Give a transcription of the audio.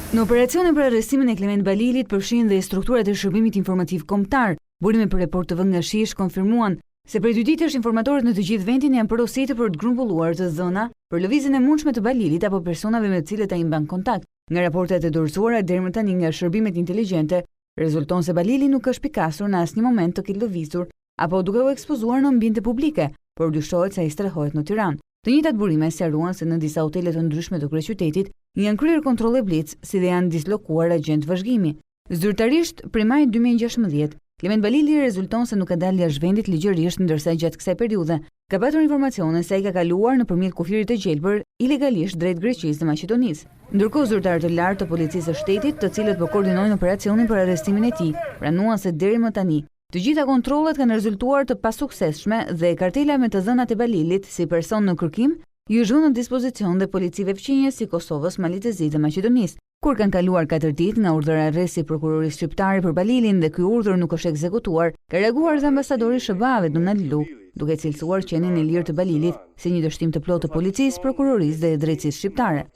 Në operacionin për arrestimin e Klement Balilit përfshin dhe strukturat e shërbimit informativ kombëtar. Burime për report TV nga Shish konfirmuan se prej 2 ditësh informatorët në të gjithë vendin janë porositë për të grumbulluar të dhëna për lëvizjen e mundshme të Balilit apo personave me të cilët ai mban kontakt. Nga raportet e dorëzuara deri më tani nga shërbimet inteligjente, rezulton se Balili nuk është pikasur në asnjë moment të ketë lëvizur apo duke u ekspozuar në ambiente publike, por dyshohet se ai strehohet në Tiranë. Të njëjtat burime sqaruan se në disa hotele të ndryshme të kryeqytetit janë kryer kontrolle blic, si dhe janë dislokuar agjentë vazhdimi. Zyrtarisht, prej maj 2016, Klement Balili rezulton se nuk ka dalë jashtë vendit ligjërisht, ndërsa gjatë kësaj periudhe ka patur informacione se ai ka kaluar nëpërmjet kufirit të gjelbër ilegalisht drejt Greqisë dhe Maqedonisë. Ndërkohë zyrtarë të lartë të policisë së shtetit, të cilët po koordinojnë operacionin për arrestimin e tij, pranuan se deri më tani të gjitha kontrollet kanë rezultuar të pasuksesshme dhe kartela me të dhënat e Balilit si person në kërkim i është vënë në dispozicion dhe policive fqinjes si Kosovës, Malit të Zi dhe Maqedonisë. Kur kanë kaluar 4 ditë nga urdhëra arresti i prokurorisë shqiptare për Balilin dhe ky urdhër nuk është ekzekutuar, ka reaguar dhe ambasadori i SBA-ve Donald Lu, duke cilësuar qenin e lirë të Balilit si një dështim të plotë të policisë, prokurorisë dhe drejtësisë shqiptare.